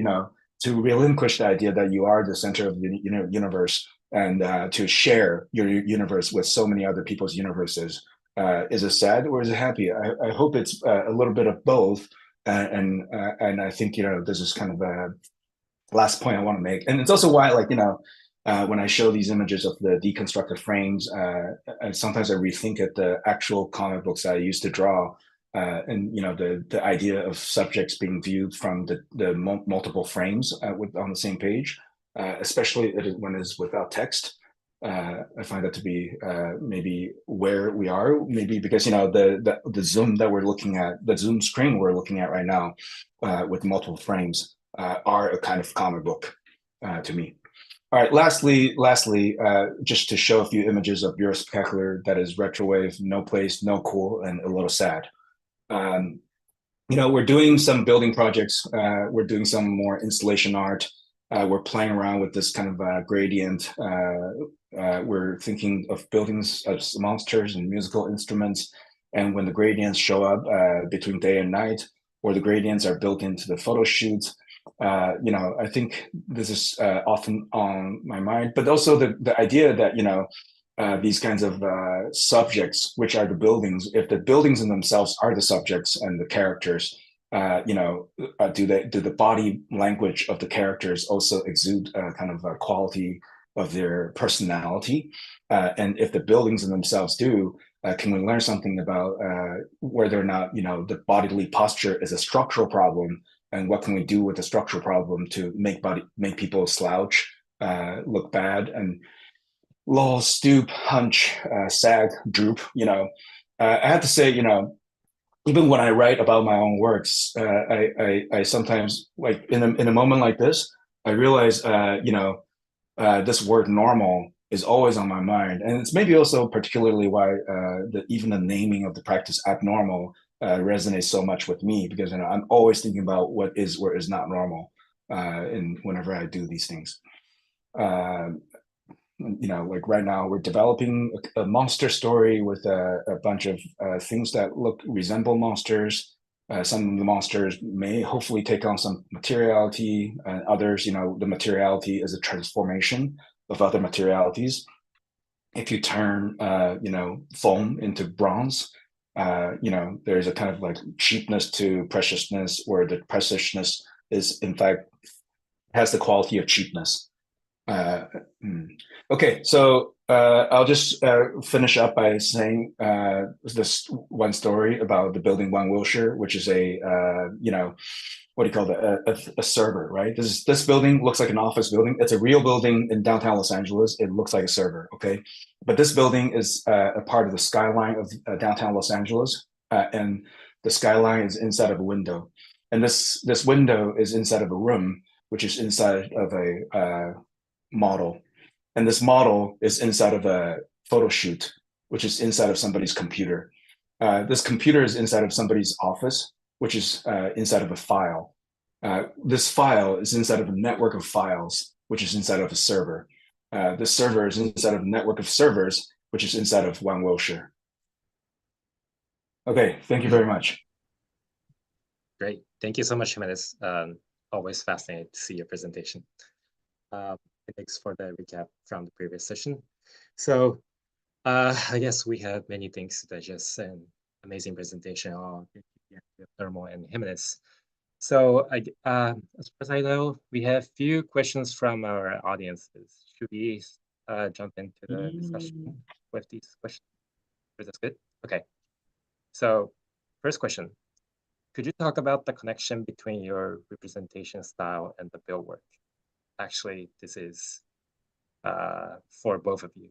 S4: to relinquish the idea that you are the center of the universe and to share your universe with so many other people's universes. Is it sad or is it happy? I hope it's a little bit of both. And I think, this is kind of a last point I want to make. And it's also why, when I show these images of the deconstructed frames, and sometimes I rethink at the actual comic books I used to draw. And the idea of subjects being viewed from the multiple frames on the same page, especially when it's without text. I find that to be maybe where we are, maybe because the Zoom that we're looking at, the Zoom screen we're looking at right now, with multiple frames, are a kind of comic book to me. All right. Lastly, just to show a few images of Bureau Spectacular that is retrowave, no place, no cool, and a little sad. We're doing some building projects. We're doing some more installation art. We're playing around with this kind of gradient. We're thinking of buildings as monsters and musical instruments. And when the gradients show up between day and night, or the gradients are built into the photo shoots, I think this is often on my mind. But also the idea that, these kinds of subjects, which are the buildings, if the buildings in themselves are the subjects and the characters, do the body language of the characters also exude kind of a quality of their personality? And if the buildings in themselves do, can we learn something about whether or not, the bodily posture is a structural problem, and what can we do with the structural problem to make people slouch, look bad, and loll, stoop, hunch, sag, droop. I have to say, even when I write about my own works, I sometimes, like in a moment like this, I realize, this word normal is always on my mind. And it's maybe also particularly why even the naming of the practice abnormal resonates so much with me, because I'm always thinking about what is or is not normal whenever I do these things. Like right now we're developing a monster story with a bunch of things that resemble monsters. Some of the monsters may hopefully take on some materiality, and others, the materiality is a transformation of other materialities. If you turn, foam into bronze, there's a kind of like cheapness to preciousness, where the preciousness is in fact has the quality of cheapness. Okay, so I'll just finish up by saying this one story about the Building 1 Wilshire, which is a what do you call it, a server, right? This building looks like an office building. It's a real building in downtown Los Angeles. It looks like a server, okay? But this building is a part of the skyline of downtown Los Angeles, and the skyline is inside of a window. And this window is inside of a room, which is inside of a model. And this model is inside of a photo shoot, which is inside of somebody's computer. This computer is inside of somebody's office, which is inside of a file. This file is inside of a network of files, which is inside of a server. This server is inside of a network of servers, which is inside of one Wilshire. Okay, thank you very much.
S1: Great. Thank you so much, Jimenez. Always fascinating to see your presentation. Thanks for the recap from the previous session. So I guess we have many things to digest and amazing presentation on thermal and Jimenez. So as far as I know, we have few questions from our audiences. Should we jump into the discussion with these questions? Is this good? Okay. So first question, could you talk about the connection between your representation style and the build work? Actually, this is for both of you,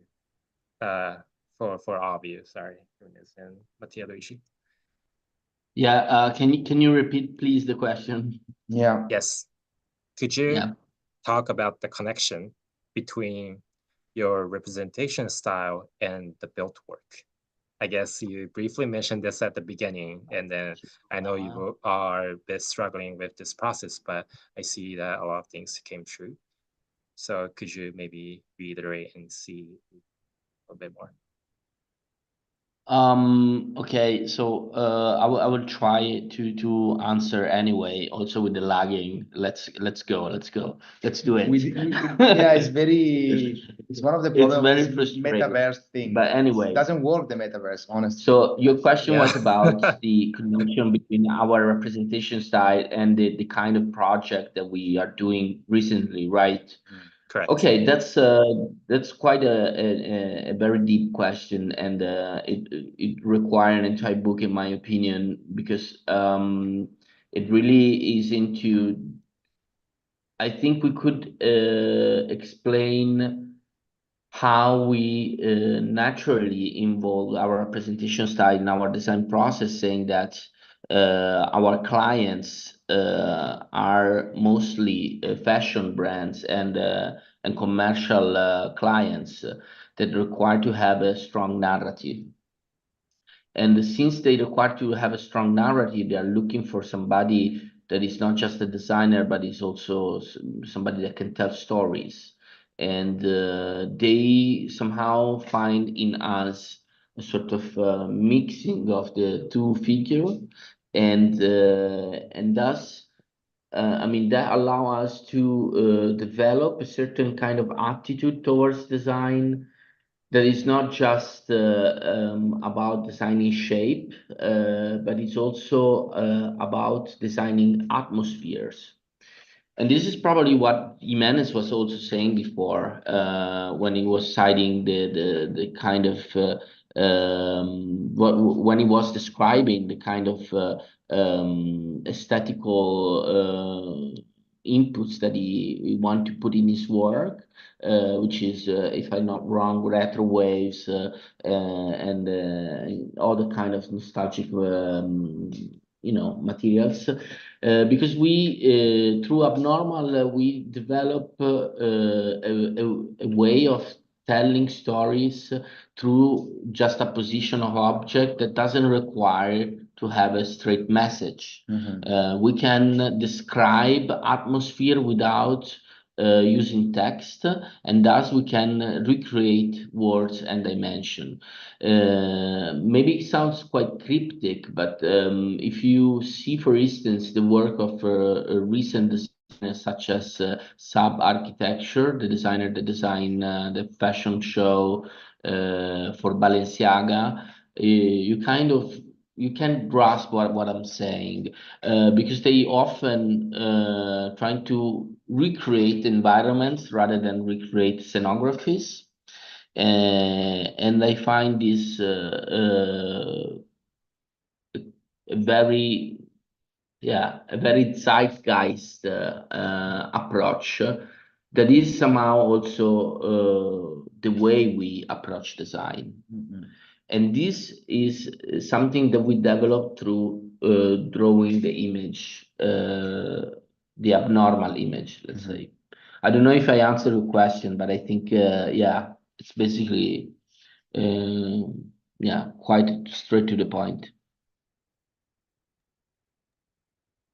S1: for all of you, sorry, Jimenez and Mattia, Luigi.
S3: Yeah, can you repeat, please, the question?
S5: Yeah.
S1: Yes. Could you talk about the connection between your representation style and the build work? I guess you briefly mentioned this at the beginning, and then I know you are a bit struggling with this process, but I see that a lot of things came true. So could you maybe reiterate and see a bit more?
S3: Okay, so I will try to answer anyway, also with the lagging. Let's do it.
S5: Yeah, it's one of the problems
S3: very
S5: with
S3: frustrating.
S5: metaverse thing.
S3: But anyway,
S5: it doesn't work, the metaverse, honestly.
S3: So your question was about the connection between our representation style and the kind of project that we are doing recently, right?
S1: Correct.
S3: Okay, that's quite a very deep question, and it requires an entire book, in my opinion, because it really is into. I think we could explain how we naturally involve our representation style in our design process, saying that our clients are mostly fashion brands and commercial clients that require to have a strong narrative. And since they require to have a strong narrative, they are looking for somebody that is not just a designer, but is also somebody that can tell stories. And they somehow find in us a sort of mixing of the two figures, and thus, I mean, that allow us to develop a certain kind of attitude towards design that is not just about designing shape, but it's also about designing atmospheres. And this is probably what Jimenez was also saying before when he was citing the kind of when he was describing the kind of aesthetical inputs that he want to put in his work, which is, if I'm not wrong, retro waves and all the kind of nostalgic materials. Because we, through Abnormal, we develop a way of telling stories through just a position of object that doesn't require to have a straight message. We can describe atmosphere without using text, and thus we can recreate words and dimension. Maybe it sounds quite cryptic, but if you see, for instance, the work of recent designers such as Sub Architecture, the designer that designed the fashion show for Balenciaga, you can grasp what I'm saying, because they often trying to recreate environments rather than recreate scenographies. And I find this a very a very zeitgeist approach that is somehow also the way we approach design. And this is something that we developed through drawing the image, the abnormal image, let's say. I don't know if I answered your question, but I think, it's basically, quite straight to the point.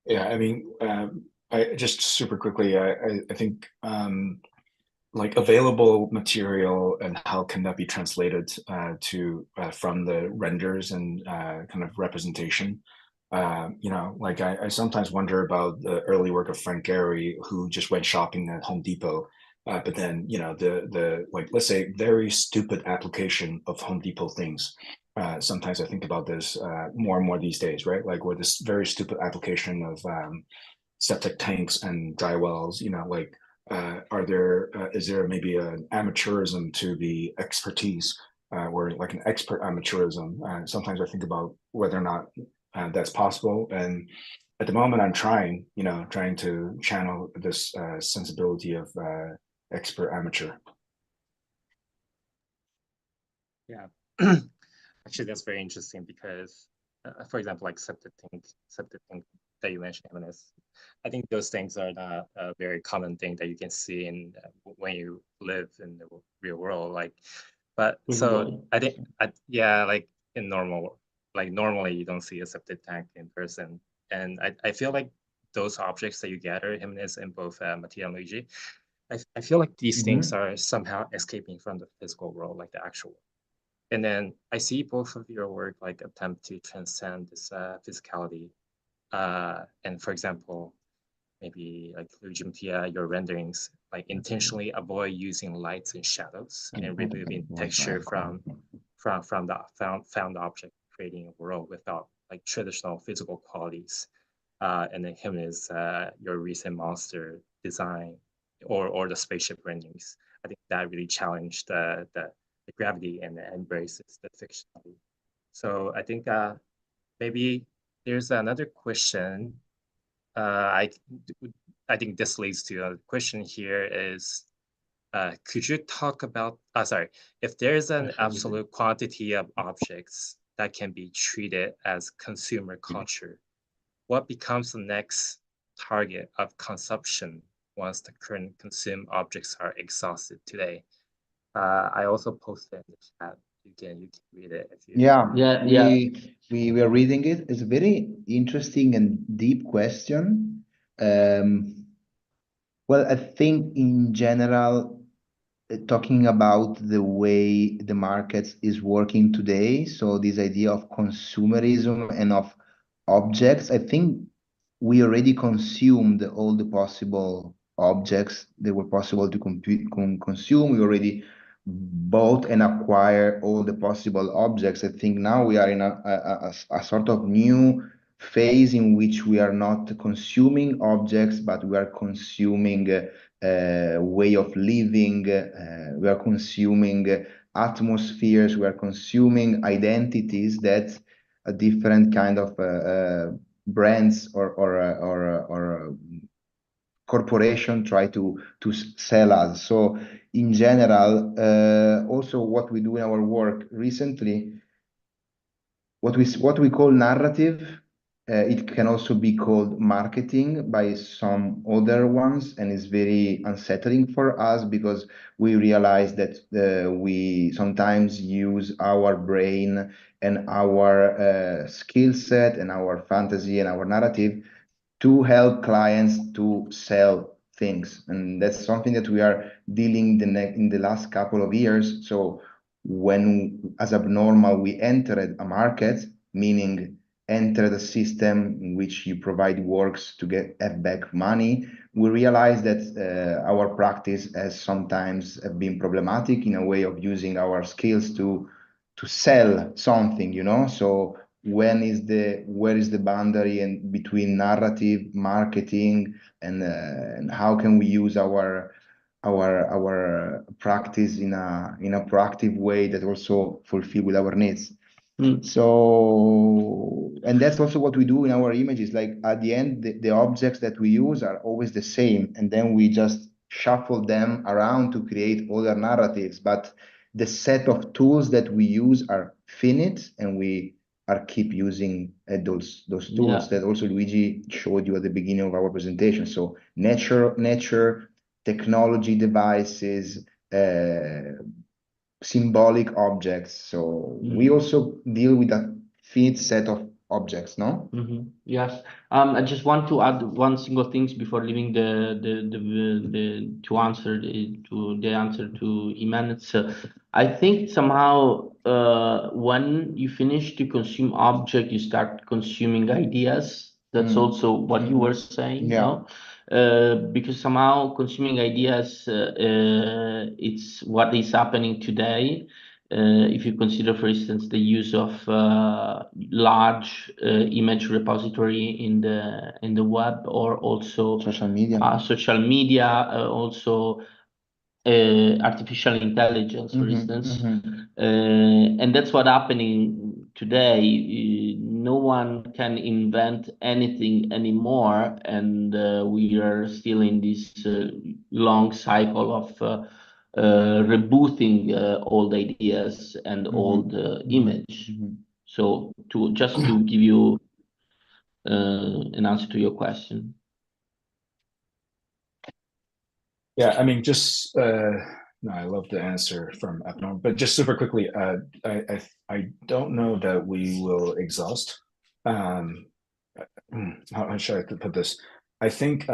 S4: Yeah, I mean, I just super quickly, I think like available material and how can that be translated to from the renders and kind of representation. You know, like I sometimes wonder about the early work of Frank Gehry, who just went shopping at Home Depot, but then, you know, the like, let's say, very stupid application of Home Depot things. Sometimes I think about this more and more these days, right? Like with this very stupid application of septic tanks and dry wells, you know, like is there maybe an amateurism to the expertise, or like an expert amateurism? Sometimes I think about whether or not that's possible. And at the moment, I'm trying to channel this sensibility of expert amateur.
S1: Yeah. Actually, that's very interesting because, for example, like septic tank that you mentioned, Jimenez, I think those things are not a very common thing that you can see in when you live in the real world. Like, but so I think, like in normally you don't see a septic tank in person, and I feel like those objects that you gather, Jimenez and both Mattia and Luigi, I feel like these things are somehow escaping from the physical world, like the actual world. And then I see both of your work like attempt to transcend this physicality. And for example, maybe like Luigi, Mattia, your renderings like intentionally avoid using lights and shadows and removing texture from the found object, creating a world without like traditional physical qualities. And then Jimenez, your recent monster design or the spaceship renderings, I think that really challenged the gravity and embraces the fictionality. So I think maybe there's another question. I think this leads to a question here is, could you talk about, if there's an absolute quantity of objects that can be treated as consumer culture, what becomes the next target of consumption once the current consumed objects are exhausted today? I also posted in the chat. You can read it if you.
S5: We were reading it. It's a very interesting and deep question. Well, I think in general, talking about the way the market is working today, so this idea of consumerism and of objects, I think we already consumed all the possible objects that were possible to consume. We already bought and acquired all the possible objects. I think now we are in a sort of new phase in which we are not consuming objects, but we are consuming way of living. We are consuming atmospheres. We are consuming identities that a different kind of brands or corporation try to sell us. So in general, also what we do in our work recently, what we call narrative, it can also be called marketing by some other ones, and it's very unsettling for us because we realize that we sometimes use our brain and our skill set and our fantasy and our narrative to help clients to sell things. And that's something that we are dealing in the last couple of years. So when, as abnormal, we entered a market, meaning enter the system in which you provide works to get back money, we realize that our practice has sometimes been problematic in a way of using our skills to sell something, you know. So where is the boundary and between narrative, marketing, and how can we use our practice in a proactive way that also fulfill with our needs? So, and that's also what we do in our images. Like at the end, the objects that we use are always the same, and then we just shuffle them around to create other narratives. But the set of tools that we use are finite, and we are keep using those tools that also Luigi showed you at the beginning of our presentation. So nature, technology, devices, symbolic objects. So we also deal with a finite set of objects, no?
S3: Yes. I just want to add one single thing before leaving the answer to Jimenez. I think somehow when you finish to consume object, you start consuming ideas. That's also what you were saying, no? Because somehow consuming ideas, it's what is happening today. If you consider, for instance, the use of large image repository in the web, or also
S5: Social media,
S3: also artificial intelligence, for instance, and that's what's happening today. No one can invent anything anymore, and we are still in this long cycle of rebooting old ideas and old image. So just to give you an answer to your question.
S4: Yeah, I mean, just no, I love the answer from Abner, but just super quickly, I don't know that we will exhaust. How should I put this? I think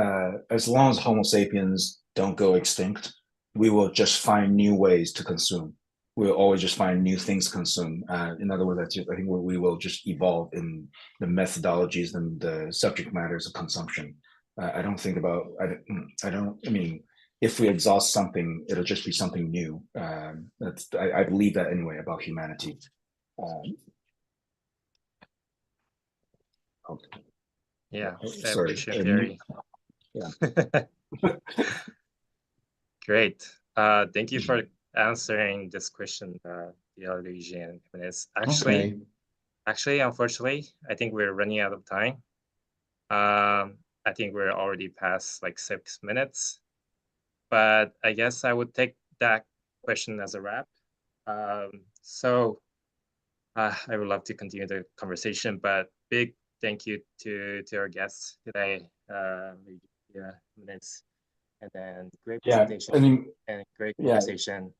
S4: as long as Homo sapiens don't go extinct, we will just find new ways to consume. We'll always just find new things to consume. In other words, I think we will just evolve in the methodologies and the subject matters of consumption. I don't think about, I mean, if we exhaust something, it'll just be something new. I believe that anyway about humanity. Okay.
S1: Yeah,
S4: sorry.
S1: evolution theory.
S4: Yeah.
S1: Great. Thank you for answering this question, Luigi and Jimenez. Actually, unfortunately, I think we're running out of time. I think we're already past like 6 minutes, but I guess I would take that question as a wrap. So I would love to continue the conversation, but big thank you to our guests today, Jimenez, and then great presentation and great conversation.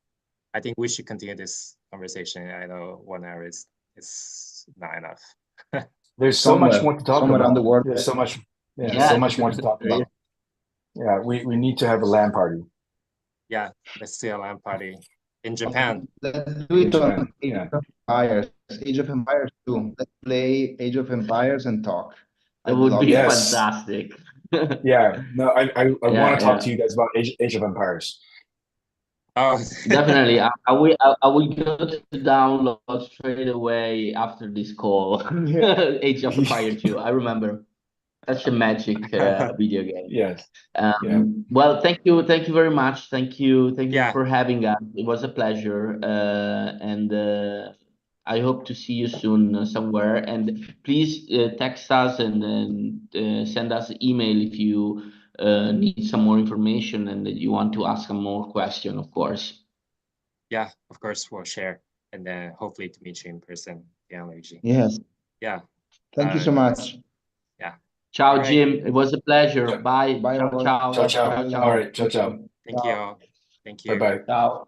S1: I think we should continue this conversation. I know 1 hour is not enough.
S4: There's so much more to talk about.
S5: Around the world.
S4: There's so much, so much more to talk about. Yeah, we need to have a LAN party.
S1: Yeah, let's do a LAN party in Japan.
S5: Let's do it on Age of Empires 2. Let's play Age of Empires and talk.
S3: That would be fantastic.
S4: Yeah, no, I want to talk to you guys about Age of Empires.
S1: Oh,
S3: definitely. I will go to download straight away after this call. Age of Empires 2. I remember. Such a magic video game.
S4: Yes.
S3: Well, thank you very much. Thank you for having us. It was a pleasure, and I hope to see you soon somewhere. And please text us and send us an email if you need some more information and that you want to ask some more question, of course.
S1: Yeah, of course we'll share, and then hopefully to meet you in person. Yeah, Luigi.
S5: Yes.
S1: Yeah.
S5: Thank you so much.
S1: Yeah.
S3: Ciao, Jim. It was a pleasure.
S4: Yeah.
S3: Bye.
S5: Bye.
S3: Ciao.
S4: Ciao. All right. Ciao.
S1: Thank you all. Thank you.
S4: Bye.
S3: Ciao.